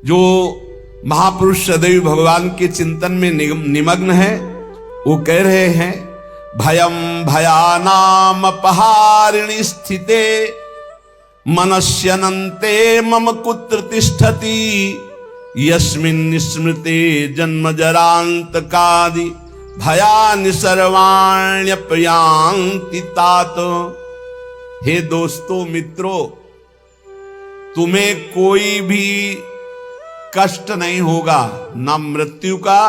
जो महापुरुष सदैव भगवान के चिंतन में निमग्न है, वो कह रहे हैं भयम भयानाम अपहारिणी स्थिते मनस्यनन्ते मम कुत्र तिष्ठति यस्मिन् स्मृते जन्म जरांतकादि भयानि सर्वाण्यपयांति तात। हे दोस्तों मित्रों, तुम्हें कोई भी कष्ट नहीं होगा, ना मृत्यु का,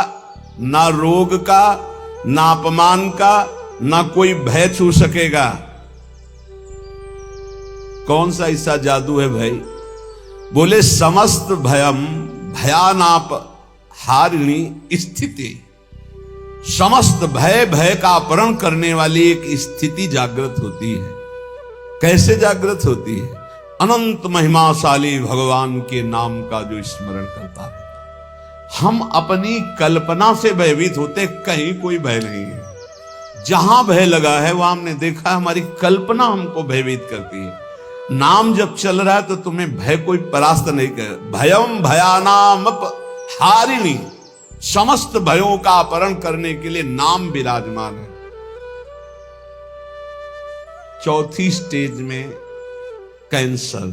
ना रोग का, ना अपमान का, ना कोई भय छू सकेगा। कौन सा ऐसा जादू है भाई? बोले समस्त भयम भयानाप हारिणी स्थिति, समस्त भय का अपहरण करने वाली एक स्थिति जागृत होती है। कैसे जागृत होती है? अनंत महिमाशाली भगवान के नाम का जो स्मरण करता है। हम अपनी कल्पना से भयभीत होते, कहीं कोई भय नहीं है। जहां भय लगा है वहां हमने देखा हमारी कल्पना हमको भयभीत करती है। नाम जब चल रहा है तो तुम्हें भय कोई परास्त नहीं कर। भयम भयानाम हारिणी, समस्त भयों का अपहरण करने के लिए नाम विराजमान है। चौथी स्टेज में कैंसर,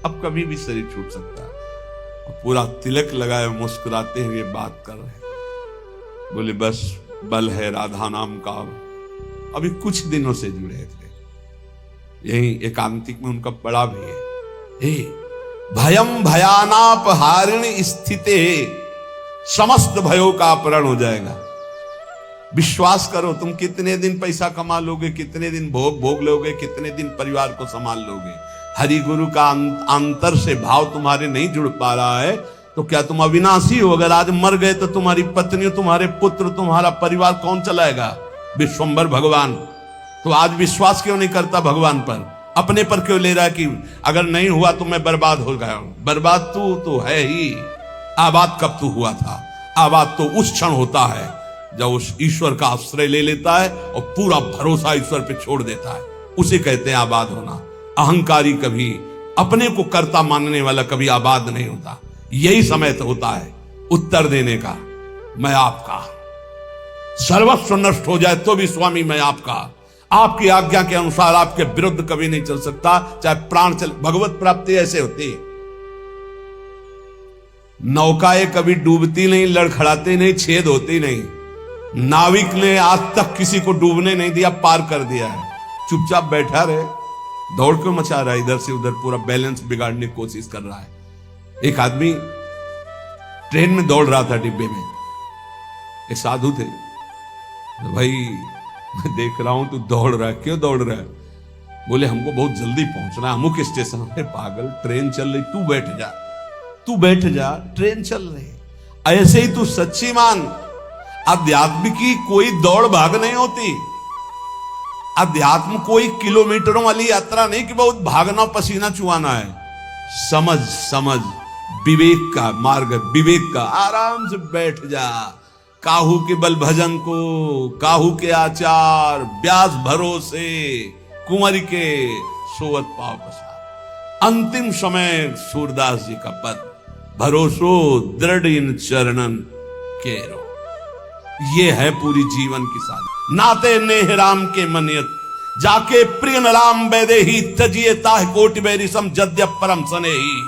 अब कभी भी शरीर छूट सकता है। पूरा तिलक लगाए मुस्कुराते हुए बात कर रहे हैं। बोले बस बल है राधा नाम का। अभी कुछ दिनों से जुड़े थे, यही एकांतिक में उनका बड़ा भी है। हे भयम भयानाप हारिणी स्थिते, समस्त भयों का अपहरण हो जाएगा। विश्वास करो, तुम कितने दिन पैसा कमा लोगे, कितने दिन भोग लोगे, कितने दिन परिवार को संभाल लोगे। हरि गुरु का अंतर से भाव तुम्हारे नहीं जुड़ पा रहा है तो क्या तुम अविनाशी हो? अगर आज मर गए तो तुम्हारी पत्नी, तुम्हारे पुत्र, तुम्हारा परिवार कौन चलाएगा? विश्वंभर भगवान। तो आज विश्वास क्यों नहीं करता भगवान पर? अपने पर क्यों ले रहा है कि अगर नहीं हुआ तो मैं बर्बाद हो गया हूं? बर्बाद तू तो है ही। आबाद कब तू हुआ था? आबाद तो उस क्षण होता है जब उस ईश्वर का आश्रय ले लेता है और पूरा भरोसा ईश्वर पे छोड़ देता है, उसे कहते हैं आबाद होना। अहंकारी कभी, अपने को कर्ता मानने वाला कभी आबाद नहीं होता। यही समय तो होता है उत्तर देने का, मैं आपका। सर्वस्व नष्ट हो जाए तो भी स्वामी मैं आपका। आपकी आज्ञा के अनुसार आपके विरुद्ध कभी नहीं चल सकता, चाहे प्राण चल। भगवत प्राप्ति ऐसे होती है। नौकाएं कभी डूबती नहीं, लड़खड़ाती नहीं, छेद होती नहीं। नाविक ने आज तक किसी को डूबने नहीं दिया, पार कर दिया है। चुपचाप बैठा रहे, दौड़ क्यों मचा रहा है इधर से उधर? पूरा बैलेंस बिगाड़ने की कोशिश कर रहा है। एक आदमी ट्रेन में दौड़ रहा था, डिब्बे में एक साधु थे। तो भाई मैं देख रहा हूं तू दौड़ रहा है, क्यों दौड़ रहा है? बोले हमको बहुत जल्दी पहुंचना है अमुक स्टेशन। अरे पागल, ट्रेन चल रही, तू बैठ जा, तू बैठ जा, ट्रेन चल रही। ऐसे ही तू सच्ची मान, अध्यात्म की कोई दौड़ भाग नहीं होती। अध्यात्म कोई किलोमीटरों वाली यात्रा नहीं कि बहुत भागना पसीना चुआना है। समझ समझ, विवेक का मार्ग, विवेक का। आराम से बैठ जा। काहू के बल भजन को, काहू के आचार, ब्यास भरोसे, कुंवर के सोवत पाव पसार। अंतिम समय सूरदास जी का पद, भरोसो दृढ़ इन चरणन केरो। ये है पूरी जीवन की साधना। नाते नेह राम के मनियत, जाके प्रिय राम बैदे ही तजिए ताह कोटि बैरिसम जद्य परम सने ही।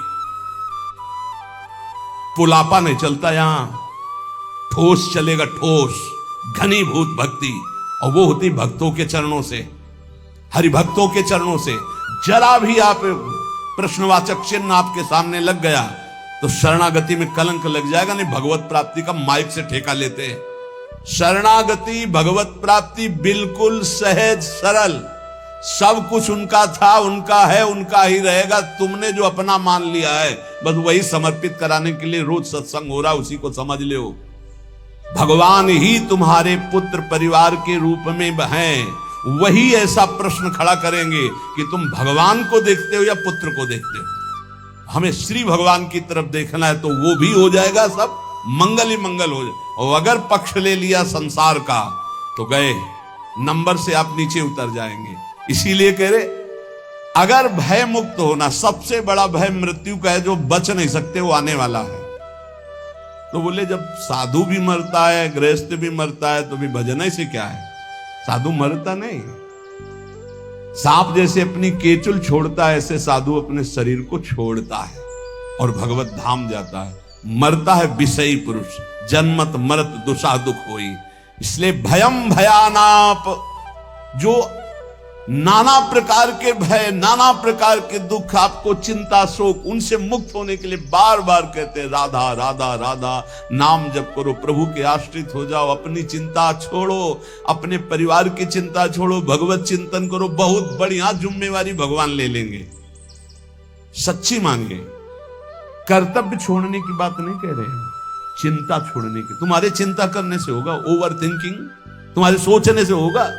पुलापा नहीं चलता यहां, ठोस चलेगा, ठोस घनीभूत भक्ति। और वो होती भक्तों के चरणों से, हरि भक्तों के चरणों से। जरा भी आप प्रश्नवाचक चिन्ह आपके सामने लग गया तो शरणागति में कलंक लग जाएगा। नहीं, भगवत प्राप्ति का माइक से ठेका लेते हैं। शरणागति, भगवत प्राप्ति बिल्कुल सहज सरल। सब कुछ उनका था, उनका है, उनका ही रहेगा। तुमने जो अपना मान लिया है बस वही समर्पित कराने के लिए रोज सत्संग हो रहा, उसी को समझ लो। भगवान ही तुम्हारे पुत्र परिवार के रूप में हैं। वही ऐसा प्रश्न खड़ा करेंगे कि तुम भगवान को देखते हो या पुत्र को देखते हो। हमें श्री भगवान की तरफ देखना है तो वो भी हो जाएगा, सब मंगल ही मंगल हो जाए। और अगर पक्ष ले लिया संसार का तो गए, नंबर से आप नीचे उतर जाएंगे। इसीलिए कह रहे, अगर भय मुक्त होना, सबसे बड़ा भय मृत्यु का है, जो बच नहीं सकते, वो आने वाला है। तो बोले जब साधु भी मरता है, गृहस्थ भी मरता है, तो भी भजन से क्या है? साधु मरता नहीं। सांप जैसे अपनी केचुल छोड़ता है, ऐसे साधु अपने शरीर को छोड़ता है और भगवत धाम जाता है। मरता है विषयी पुरुष, जन्मत मरत दुषा दुख होई। इसलिए भयम भयानाप, जो नाना प्रकार के भय, नाना प्रकार के दुख, आपको चिंता शोक, उनसे मुक्त होने के लिए बार बार कहते हैं राधा राधा राधा। नाम जप करो, प्रभु के आश्रित हो जाओ, अपनी चिंता छोड़ो, अपने परिवार की चिंता छोड़ो, भगवत चिंतन करो। बहुत बढ़िया जिम्मेवारी भगवान ले लेंगे, सच्ची मानिए। कर्तव्य छोड़ने की बात नहीं कह रहे हैं, चिंता छोड़ने की। तुम्हारे चिंता करने से होगा, ओवर थिंकिंग, तुम्हारे सोचने से होगा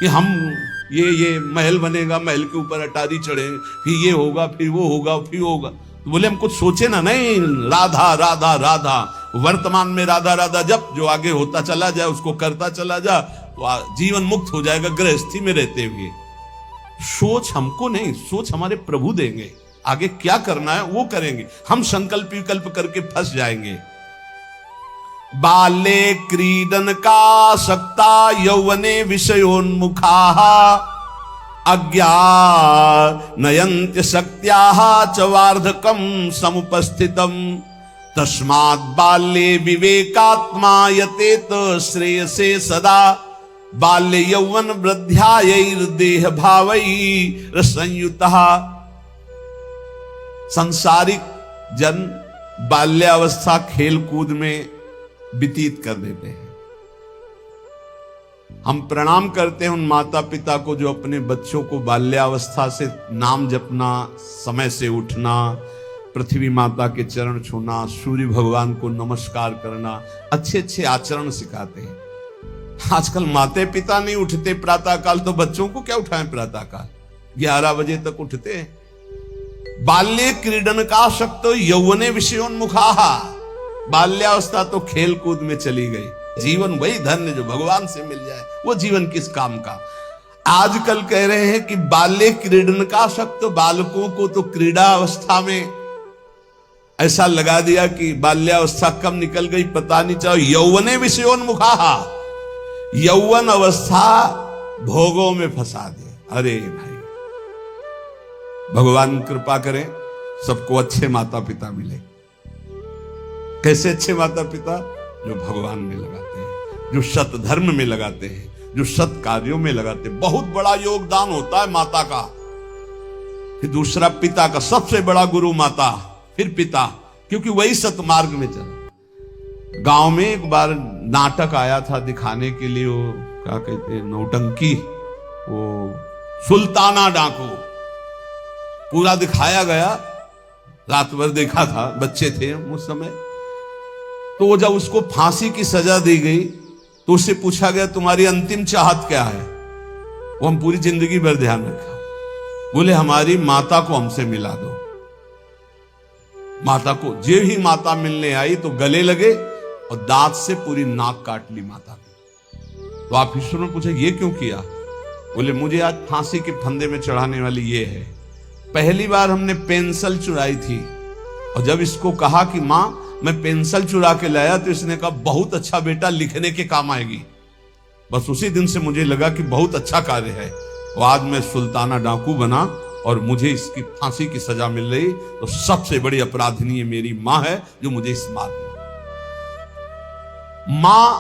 कि हम ये महल बनेगा, महल के ऊपर अटारी चढ़ेंगे, फिर ये होगा, फिर वो होगा, फिर होगा। तो बोले हम कुछ सोचे ना, नहीं, राधा राधा राधा। वर्तमान में राधा राधा जब जो आगे होता चला जाए उसको करता चला जा, तो जीवन मुक्त हो जाएगा गृहस्थी में रहते हुए। सोच हमको नहीं, सोच हमारे प्रभु देंगे। आगे क्या करना है वो करेंगे, हम संकल्प विकल्प करके फंस जाएंगे। बाले क्रीडन का सक्ता यौवने विषयोन्मुखा अज्ञानयन्त्य शक्त्याः च वार्धकं समुपस्थितम् तस्मात् बाल्ये विवेकात्मा यतेत श्रेयसे सदा बाल्य यौवन वृद्ध्यायैर्देह भावैर्संयुतः। सांसारिक जन बाल्यावस्था खेल कूद में व्यतीत कर देते हैं। हम प्रणाम करते हैं उन माता पिता को जो अपने बच्चों को बाल्यावस्था से नाम जपना, समय से उठना, पृथ्वी माता के चरण छूना, सूर्य भगवान को नमस्कार करना, अच्छे अच्छे आचरण सिखाते हैं। आजकल माता पिता नहीं उठते प्रातःकाल, तो बच्चों को क्या उठाएं प्रातःकाल? 11 बजे तक उठते हैं। बाल्ये क्रीडन का शक्त यौवने विषयोन्मुखा। बाल्यावस्था तो खेल कूद में चली गई। जीवन वही धन्य जो भगवान से मिल जाए, वो जीवन किस काम का? आजकल कह रहे हैं कि बाल्य क्रीडन का शक्त, बालकों को तो क्रीड़ा अवस्था में ऐसा लगा दिया कि बाल्यावस्था कब निकल गई पता नहीं चला। यौवने विषयोन्मुखा, यौवन अवस्था भोगों में फंसा दे। अरे भाई, भगवान कृपा करें सबको अच्छे माता पिता मिले। कैसे अच्छे माता पिता? जो भगवान में लगाते हैं, जो सत धर्म में लगाते हैं, जो सत कार्यों में लगाते हैं। बहुत बड़ा योगदान होता है माता का। फिर दूसरा पिता का, सबसे बड़ा गुरु माता, फिर पिता, क्योंकि वही सत मार्ग में चला। गांव में एक बार नाटक आया था दिखाने के लिए, वो क्या कहते हैं, नौटंकी, वो सुल्ताना डाकू, पूरा दिखाया गया। रात भर देखा था, बच्चे थे उस समय। तो जब उसको फांसी की सजा दी गई तो उससे पूछा गया तुम्हारी अंतिम चाहत क्या है? वो हम पूरी जिंदगी भर ध्यान रखा। बोले हमारी माता को हमसे मिला दो। माता को, जे ही माता मिलने आई तो गले लगे और दांत से पूरी नाक काट ली माता की। तो आप ईश्वर ने पूछा ये क्यों किया? बोले मुझे आज फांसी के फंदे में चढ़ाने वाली ये है। पहली बार हमने पेंसिल चुराई थी और जब इसको कहा कि मां मैं पेंसिल चुरा के लाया, तो इसने कहा बहुत अच्छा बेटा, लिखने के काम आएगी। बस उसी दिन से मुझे लगा कि बहुत अच्छा कार्य है। और आज मैं सुल्ताना डाकू बना और मुझे इसकी फांसी की सजा मिल रही, तो सबसे बड़ी अपराधिनी मेरी मां है जो मुझे इस मार्ग में। मां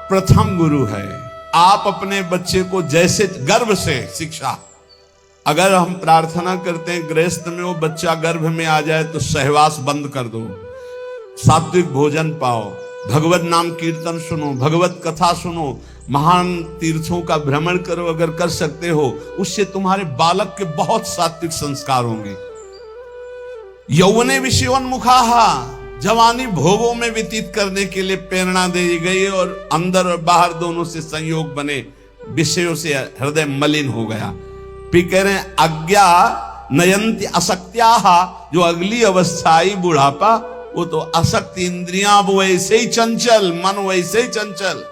प्रथम गुरु है। आप अपने बच्चे को जैसे गर्भ से शिक्षा, अगर हम प्रार्थना करते हैं गृहस्थ में वो बच्चा गर्भ में आ जाए तो सहवास बंद कर दो, सात्विक भोजन पाओ, भगवत नाम कीर्तन सुनो, भगवत कथा सुनो, महान तीर्थों का भ्रमण करो अगर कर सकते हो, उससे तुम्हारे बालक के बहुत सात्विक संस्कार होंगे। यौवने विषयोन्मुखा, जवानी भोगों में व्यतीत करने के लिए प्रेरणा दी गई और अंदर और बाहर दोनों से संयोग बने, विषयों से हृदय मलिन हो गया। फिर कह रहे हैं अज्ञा नयंती असक्त्या, जो अगली अवस्था आई बुढ़ापा, वो तो असक्त, इंद्रियां वो वैसे ही चंचल, मन वैसे ही चंचल,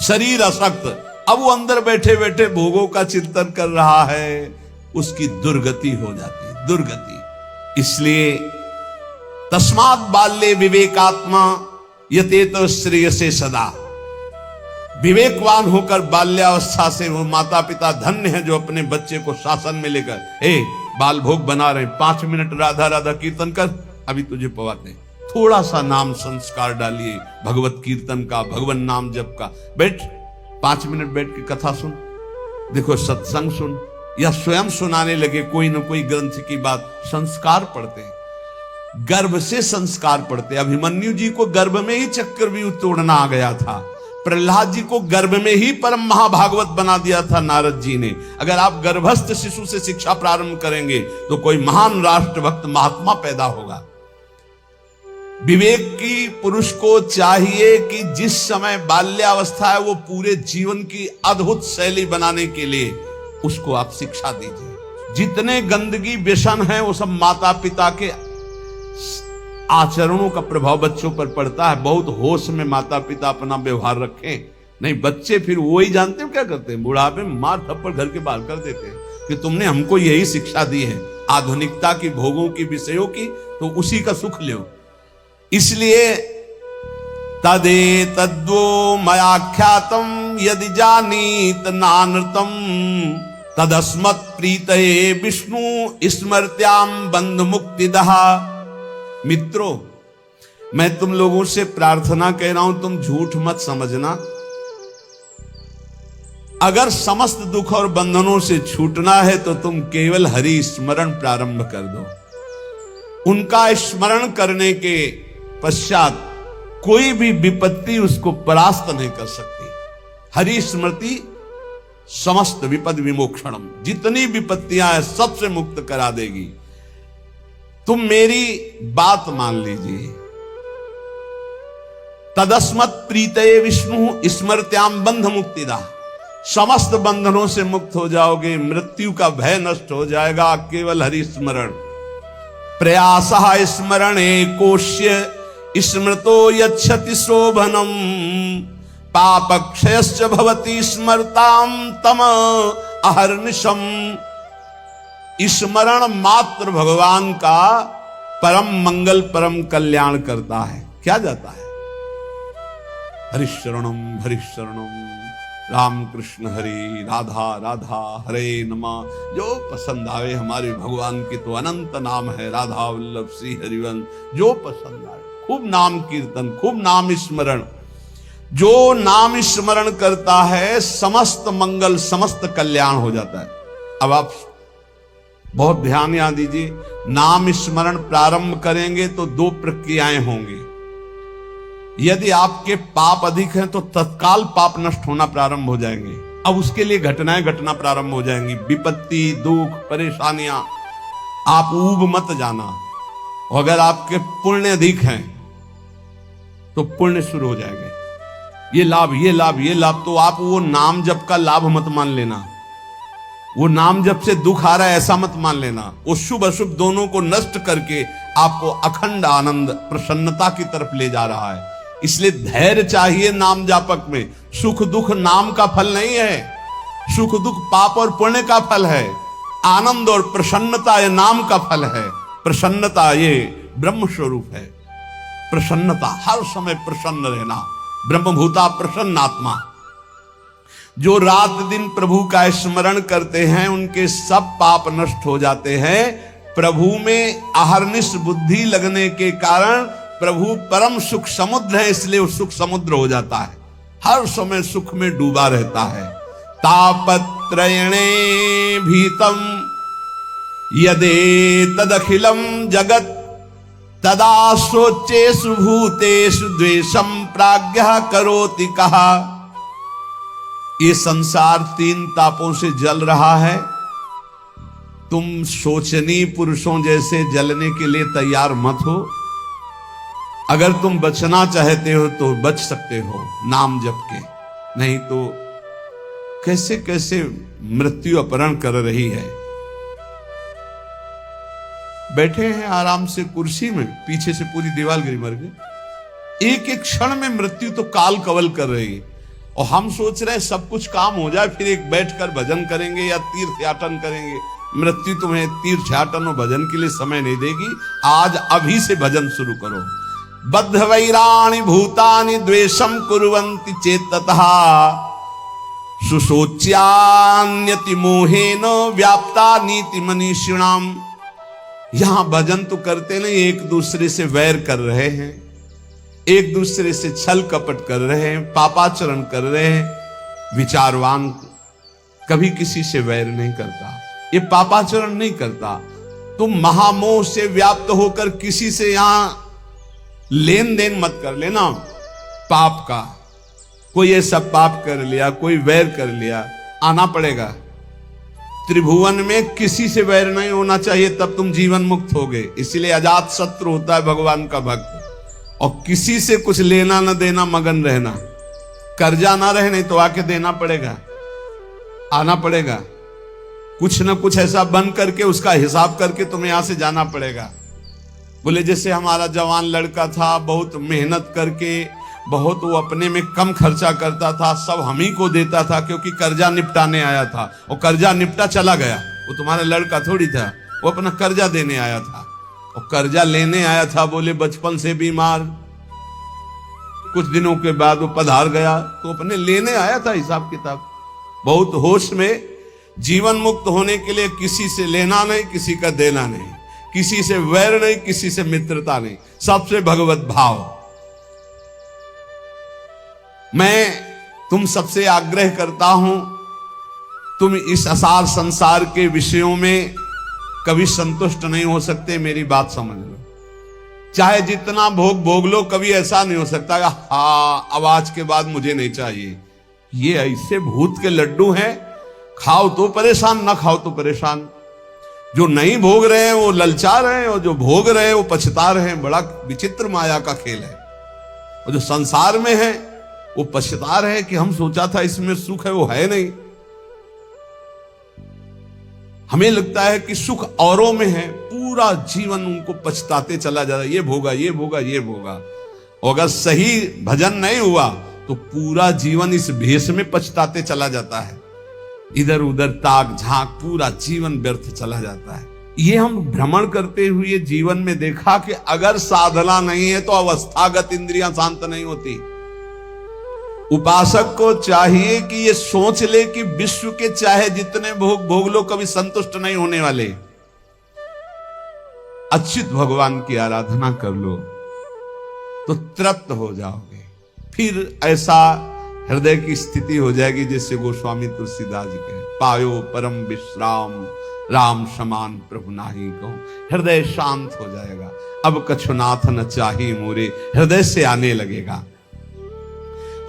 शरीर असक्त। अब वो अंदर बैठे बैठे भोगों का चिंतन कर रहा है, उसकी दुर्गति हो जाती है, दुर्गति। इसलिए तस्मात् बाल्ये विवेकात्मा यतेत श्रेयसे सदा। विवेकवान होकर बाल्यावस्था से वो माता पिता धन्य है जो अपने बच्चे को शासन में लेकर बाल भोग बना रहे, 5 मिनट राधा राधा कीर्तन कर, अभी तुझे पवाते हैं, थोड़ा सा नाम संस्कार डालिए भगवत कीर्तन का, भगवान नाम जप का, बैठ 5 मिनट बैठ के कथा सुन, देखो सत्संग सुन, या स्वयं सुनाने लगे कोई न कोई ग्रंथ की बात। संस्कार पढ़ते हैं, गर्भ से संस्कार पढ़ते। अभिमन्यु जी को गर्भ में ही चक्रव्यूह तोड़ना आ गया था, प्रहलाद जी को गर्भ में ही परम महाभागवत बना दिया था नारद जी ने। अगर आप गर्भस्थ शिशु से शिक्षा प्रारंभ करेंगे तो कोई महान राष्ट्रभक्त महात्मा पैदा होगा। विवेक की पुरुष को चाहिए कि जिस समय बाल्यावस्था है वो पूरे जीवन की अद्भुत शैली बनाने के लिए उसको आप शिक्षा दीजिए। जितने गंदगी व्यसन है वो सब माता पिता के आचरणों का प्रभाव बच्चों पर पड़ता है। बहुत होश में माता पिता अपना व्यवहार रखें, नहीं बच्चे फिर वो ही जानते हैं क्या करते हैं, बुढ़ापे में मार थप्पड़ घर के बाहर कर देते हैं कि तुमने हमको यही शिक्षा दी है आधुनिकता की, भोगों की, विषयों की, तो उसी का सुख लो। इसलिए तदे तद्वो मयाख्यातम यदि जानीत नानृतम तदस्मत् प्रीतये विष्णु स्मृत्याम बंध मुक्तिदः। मित्रों, मैं तुम लोगों से प्रार्थना कह रहा हूं, तुम झूठ मत समझना। अगर समस्त दुख और बंधनों से छूटना है तो तुम केवल हरि स्मरण प्रारंभ कर दो। उनका स्मरण करने के पश्चात कोई भी विपत्ति उसको परास्त नहीं कर सकती। हरि स्मृति समस्त विपद विमोक्षणम, जितनी विपत्तियां हैं सबसे मुक्त करा देगी। तुम मेरी बात मान लीजिए। तदस्मत् प्रीतये विष्णु स्मृत्याम बंध मुक्तिदा, समस्त बंधनों से मुक्त हो जाओगे, मृत्यु का भय नष्ट हो जाएगा केवल हरि स्मरण। प्रयासः स्मरणे कोश्य स्मृतो यच्छति शोभनम पापक्षयश्च भवति स्मरताम तम अहर्निशम। स्मरण मात्र भगवान का परम मंगल परम कल्याण करता है। क्या जाता है? हरिशरणम राम कृष्ण हरि, राधा राधा हरे नमः। जो पसंद आवे, हमारे भगवान के तो अनंत नाम है, राधा वल्लभ श्री हरिवंश, जो पसंद आए। खूब नाम कीर्तन, खूब नाम स्मरण। जो नाम स्मरण करता है समस्त मंगल समस्त कल्याण हो जाता है। अब आप बहुत ध्यान यहां दीजिए, नाम स्मरण प्रारंभ करेंगे तो 2 प्रक्रियाएं होंगी। यदि आपके पाप अधिक हैं तो तत्काल पाप नष्ट होना प्रारंभ हो जाएंगे। अब उसके लिए घटनाएं घटना प्रारंभ हो जाएंगी, विपत्ति, दुख, परेशानियां। आप ऊब मत जाना। और अगर आपके पुण्य अधिक हैं तो पुण्य शुरू हो जाएंगे। ये लाभ, ये लाभ, ये लाभ। तो आप वो नाम जप का लाभ मत मान लेना। वो नाम जप से दुख आ रहा है ऐसा मत मान लेना। वो शुभ अशुभ दोनों को नष्ट करके आपको अखंड आनंद प्रसन्नता की तरफ ले जा रहा है। इसलिए धैर्य चाहिए नाम जापक में। सुख दुख नाम का फल नहीं है, सुख दुख पाप और पुण्य का फल है। आनंद और प्रसन्नता ये नाम का फल है। प्रसन्नता ये ब्रह्म स्वरूप है। प्रसन्नता, हर समय प्रसन्न रहना, ब्रह्मभूता प्रसन्न आत्मा। जो रात दिन प्रभु का स्मरण करते हैं उनके सब पाप नष्ट हो जाते हैं। प्रभु में अहर्निश बुद्धि लगने के कारण प्रभु परम सुख समुद्र है, इसलिए वो सुख समुद्र हो जाता है, हर समय सुख में डूबा रहता है। तापत्रयणे भीतम यदे तदखिलम जगत तदा शोचेषु भूतेषु द्वेषम प्राज्ञः करोति कहा। ये संसार 3 तापों से जल रहा है। तुम शोचनीय पुरुषों जैसे जलने के लिए तैयार मत हो। अगर तुम बचना चाहते हो तो बच सकते हो नाम जप के, नहीं तो कैसे कैसे मृत्यु अपहरण कर रही है। बैठे हैं आराम से कुर्सी में, पीछे से पूरी दीवार गिरी मर गई। एक एक क्षण में मृत्यु तो काल कवल कर रही है और हम सोच रहे हैं सब कुछ काम हो जाए फिर एक बैठकर भजन करेंगे या तीर्थ याटन करेंगे। मृत्यु तुम्हें तीर्थयाटन और भजन के लिए समय नहीं देगी। आज अभी से भजन शुरू करो। बद्ध वैराणि भूतानि द्वेषम कुर्वन्ति चेततः सुशोच्यान्यति मोहेन व्याप्ता नीति मनीषिणाम। यहां भजन तो करते नहीं, एक दूसरे से वैर कर रहे हैं, एक दूसरे से छल कपट कर रहे हैं, पापाचरण कर रहे हैं। विचारवान कभी किसी से वैर नहीं करता, ये पापाचरण नहीं करता। तुम महामोह से व्याप्त होकर किसी से यहां लेन देन मत कर लेना पाप का। कोई ऐसा पाप कर लिया, कोई वैर कर लिया, आना पड़ेगा। त्रिभुवन में किसी से वैर नहीं होना चाहिए, तब तुम जीवन मुक्त होगे। इसीलिए अजात शत्रु होता है भगवान का भक्त। और किसी से कुछ लेना न देना, मगन रहना, कर्जा ना रहे, नहीं तो आके देना पड़ेगा, आना पड़ेगा। कुछ न कुछ ऐसा बन करके उसका हिसाब करके तुम्हें यहां से जाना पड़ेगा। बोले जैसे हमारा जवान लड़का था, बहुत मेहनत करके, बहुत वो अपने में कम खर्चा करता था, सब हम ही को देता था क्योंकि कर्जा निपटाने आया था। और कर्जा निपटा चला गया, वो तुम्हारा लड़का थोड़ी था, वो अपना कर्जा देने आया था। और कर्जा लेने आया था, बोले बचपन से बीमार, कुछ दिनों के बाद वो पधार गया, तो अपने लेने आया था हिसाब किताब। बहुत होश में जीवन मुक्त होने के लिए किसी से लेना नहीं, किसी का देना नहीं, किसी से वैर नहीं, किसी से मित्रता नहीं, सबसे भगवत भाव। मैं तुम सबसे आग्रह करता हूं, तुम इस असार संसार के विषयों में कभी संतुष्ट नहीं हो सकते, मेरी बात समझ लो। चाहे जितना भोग भोग लो, कभी ऐसा नहीं हो सकता हाँ अब आज के बाद मुझे नहीं चाहिए। ये ऐसे भूत के लड्डू हैं, खाओ तो परेशान, ना खाओ तो परेशान। जो नहीं भोग रहे हैं वो ललचा रहे हैं, और जो भोग रहे हैं वो पछता रहे हैं। बड़ा विचित्र माया का खेल है। और जो संसार में है वो पछता रहे कि हम सोचा था इसमें सुख है, वो है नहीं। हमें लगता है कि सुख औरों में है, पूरा जीवन उनको पछताते चला जा रहा है, ये भोगा, ये भोगा, ये भोगा। और अगर सही भजन नहीं हुआ तो पूरा जीवन इस भेष में पछताते चला जाता है, इधर उधर ताक झांक, पूरा जीवन व्यर्थ चला जाता है। ये हम भ्रमण करते हुए जीवन में देखा कि अगर साधना नहीं है तो अवस्थागत इंद्रियां शांत नहीं होती। उपासक को चाहिए कि ये सोच ले कि विश्व के चाहे जितने भोग भोग लो, कभी संतुष्ट नहीं होने वाले। अच्युत भगवान की आराधना कर लो तो तृप्त हो जाओगे। फिर ऐसा हृदय की स्थिति हो जाएगी जैसे गोस्वामी तुलसीदास जी कहे, पायो परम विश्राम राम समान प्रभु नाही कहूं। हृदय शांत हो जाएगा। अब कछुनाथ न चाही मोरे, हृदय से आने लगेगा।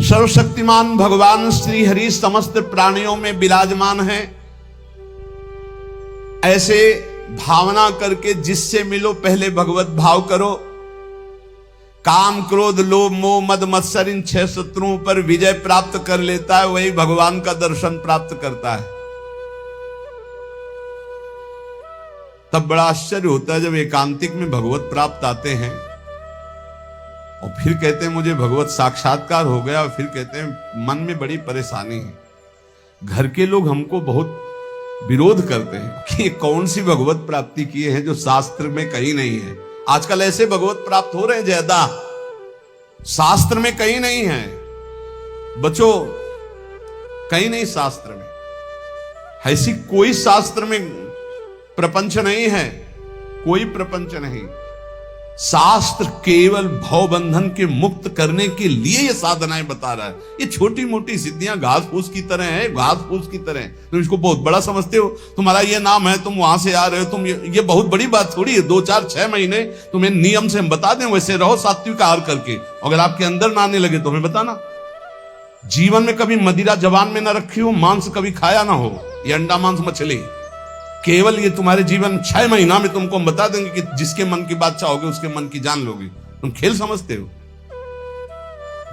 सर्वशक्तिमान भगवान श्री हरि समस्त प्राणियों में विराजमान है। ऐसे भावना करके जिससे मिलो पहले भगवत भाव करो। काम क्रोध लोभ मोह मद मत्सर इन 6 शत्रुओं पर विजय प्राप्त कर लेता है, वही भगवान का दर्शन प्राप्त करता है। तब बड़ा आश्चर्य होता है जब एकांतिक में भगवत प्राप्त आते हैं और फिर कहते हैं मुझे भगवत साक्षात्कार हो गया, और फिर कहते हैं मन में बड़ी परेशानी है। घर के लोग हमको बहुत विरोध करते हैं कि ये कौन सी भगवत प्राप्ति किए हैं जो शास्त्र में कहीं नहीं है। आजकल ऐसे भगवत प्राप्त हो रहे हैं ज्यादा, शास्त्र में कहीं नहीं है। बच्चों कहीं नहीं शास्त्र में, ऐसी कोई शास्त्र में प्रपंच नहीं है, कोई प्रपंच नहीं। शास्त्र केवल भव बंधन के मुक्त करने के लिए ये साधनाएं बता रहा है। ये छोटी मोटी सिद्धियां घास फूस की तरह है, घास फूस की तरह। तुम इसको बहुत बड़ा समझते हो, तुम्हारा ये नाम है, तुम वहां से आ रहे हो, तुम ये बहुत बड़ी बात थोड़ी है। 2 4 6 महीने तुम्हें नियम से हम बता दें, वैसे रहो सात्विक आहार करके। अगर आपके अंदर ना आने लगे तो हमें बताना। जीवन में कभी मदिरा जबान में ना रखी हो, मांस कभी खाया ना हो, ये अंडा मांस मछली, केवल ये तुम्हारे जीवन 6 महीना में तुमको हम बता देंगे कि जिसके मन की बात चाहोगे उसके मन की जान लोगे। तुम खेल समझते हो?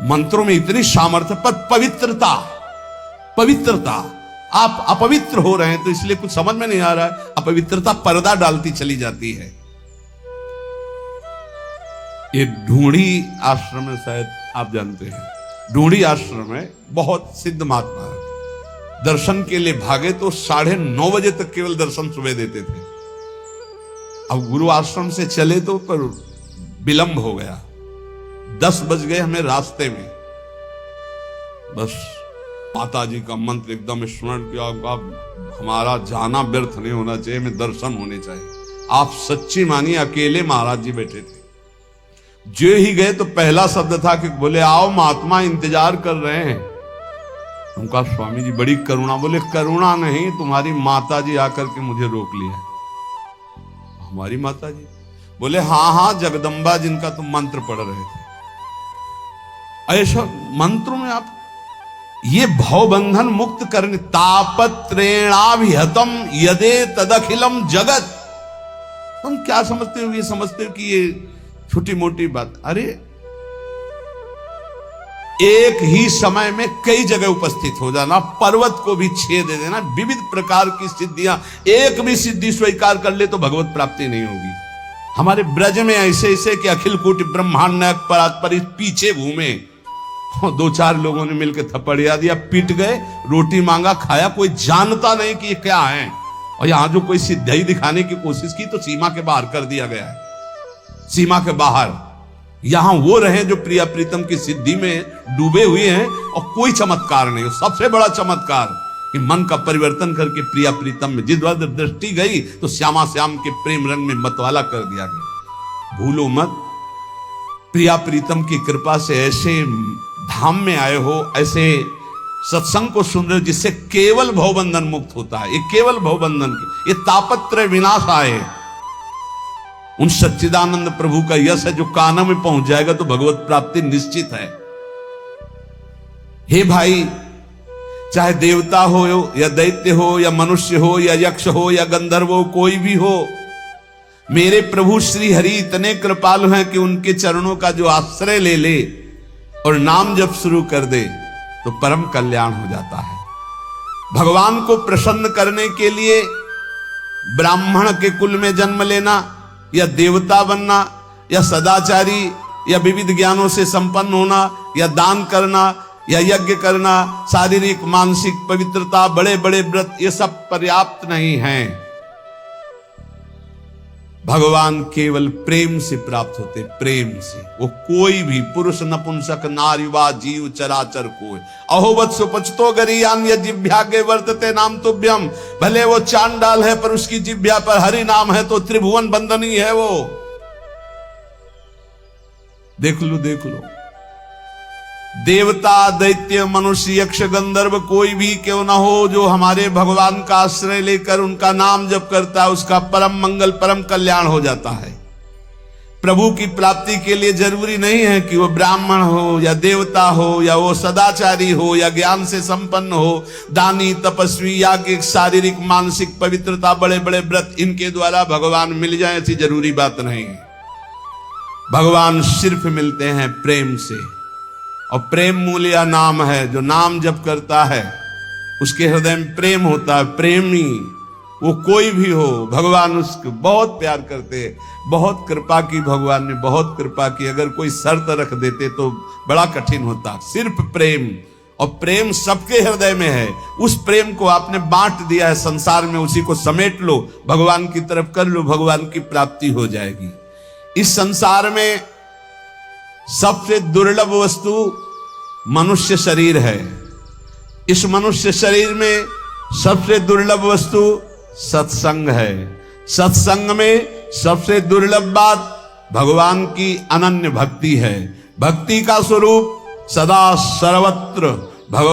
मंत्रों में इतनी सामर्थ्य, पर पवित्रता, पवित्रता, आप अपवित्र हो रहे हैं तो इसलिए कुछ समझ में नहीं आ रहा है। अपवित्रता पर्दा डालती चली जाती है। ये ढूंढी आश्रम है, शायद आप जानते हैं, ढूंढी आश्रम है, बहुत सिद्ध महात्मा है। दर्शन के लिए भागे तो 9:30 बजे तक केवल दर्शन सुबह देते थे। अब गुरु आश्रम से चले तो पर विलंब हो गया, 10 बज गए हमें रास्ते में। बस माता जी का मंत्र एकदम स्मरण किया, अब हमारा जाना व्यर्थ नहीं होना चाहिए, हमें दर्शन होने चाहिए। आप सच्ची मानिए, अकेले महाराज जी बैठे थे। जो ही गए तो पहला शब्द था कि बोले आओ महात्मा इंतजार कर रहे हैं। उनका स्वामी जी बड़ी करुणा, बोले करुणा नहीं, तुम्हारी माता जी आकर के मुझे रोक लिया। हमारी माता जी? बोले हाँ हाँ, जगदम्बा जिनका तुम मंत्र पढ़ रहे थे। ऐसा मंत्रों में आप ये भवबंधन मुक्त करने, तापत्रेणाभिहतम यदे तदखिलम जगत। तुम क्या समझते हो? ये समझते हो कि ये छोटी मोटी बात? अरे एक ही समय में कई जगह उपस्थित हो जाना, पर्वत को भी छेद दे देना, विविध प्रकार की सिद्धियां, एक भी सिद्धि स्वीकार कर ले तो भगवत प्राप्ति नहीं होगी। हमारे ब्रज में ऐसे ऐसे कि अखिल कोटि ब्रह्मांड नायक परात्पर पीछे घूमे, 2-4 लोगों ने मिलकर थप्पड़िया दिया, पीट गए, रोटी मांगा, खाया, कोई जानता नहीं कि ये क्या है। और यहां जो कोई सिद्धि दिखाने की कोशिश की तो सीमा के बाहर कर दिया गया है, सीमा के बाहर। यहां वो रहे जो प्रिया प्रीतम की सिद्धि में डूबे हुए हैं और कोई चमत्कार नहीं। सबसे बड़ा चमत्कार कि मन का परिवर्तन करके प्रिया प्रीतम में जिस बार दृष्टि गई तो श्यामा श्याम के प्रेम रंग में मतवाला कर दिया गया। भूलो मत, प्रिया प्रीतम की कृपा से ऐसे धाम में आए हो, ऐसे सत्संग को सुन रहे हो जिससे केवल भवबंधन मुक्त होता है। ये केवल भवबंधन, ये तापत्रय विनाश आए, उन सच्चिदानंद प्रभु का यश है जो काना में पहुंच जाएगा तो भगवत प्राप्ति निश्चित है। हे भाई, चाहे देवता हो या दैत्य हो या मनुष्य हो या यक्ष हो या गंधर्व हो, कोई भी हो, मेरे प्रभु श्री हरि इतने कृपालु हैं कि उनके चरणों का जो आश्रय ले ले और नाम जप शुरू कर दे तो परम कल्याण हो जाता है। भगवान को प्रसन्न करने के लिए ब्राह्मण के कुल में जन्म लेना या देवता बनना या सदाचारी या विविध ज्ञानों से संपन्न होना या दान करना या यज्ञ करना, शारीरिक मानसिक पवित्रता, बड़े बड़े व्रत, ये सब पर्याप्त नहीं है। भगवान केवल प्रेम से प्राप्त होते, प्रेम से। वो कोई भी पुरुष नपुंसक नारी वा जीव चराचर कोई अहोवत सुपचतो गरियान या जिभ्या के वर्तते नाम तुभ्यम। भले वो चांडाल है पर उसकी जिभ्या पर हरि नाम है तो त्रिभुवन बंदनी है वो। देख लो देख लो, देवता दैत्य मनुष्य यक्ष गंधर्व कोई भी क्यों ना हो, जो हमारे भगवान का आश्रय लेकर उनका नाम जप करता है उसका परम मंगल परम कल्याण हो जाता है। प्रभु की प्राप्ति के लिए जरूरी नहीं है कि वो ब्राह्मण हो या देवता हो या वो सदाचारी हो या ज्ञान से संपन्न हो, दानी तपस्वी या शारीरिक मानसिक पवित्रता, बड़े बड़े व्रत, इनके द्वारा भगवान मिल जाए ऐसी जरूरी बात नहीं है। भगवान सिर्फ मिलते हैं प्रेम से, और प्रेम मूल्य नाम है। जो नाम जप करता है उसके हृदय में प्रेम होता है। प्रेमी वो कोई भी हो, भगवान उसको बहुत प्यार करते हैं। बहुत कृपा की भगवान ने, बहुत कृपा की। अगर कोई शर्त रख देते तो बड़ा कठिन होता। सिर्फ प्रेम, और प्रेम सबके हृदय में है। उस प्रेम को आपने बांट दिया है संसार में, उसी को समेट लो, भगवान की तरफ कर लो, भगवान की प्राप्ति हो जाएगी। इस संसार में सबसे दुर्लभ वस्तु मनुष्य शरीर है। इस मनुष्य शरीर में सबसे दुर्लभ वस्तु सत्संग है। सत्संग में सबसे दुर्लभ बात भगवान की अनन्य भक्ति है। भक्ति का स्वरूप सदा सर्वत्र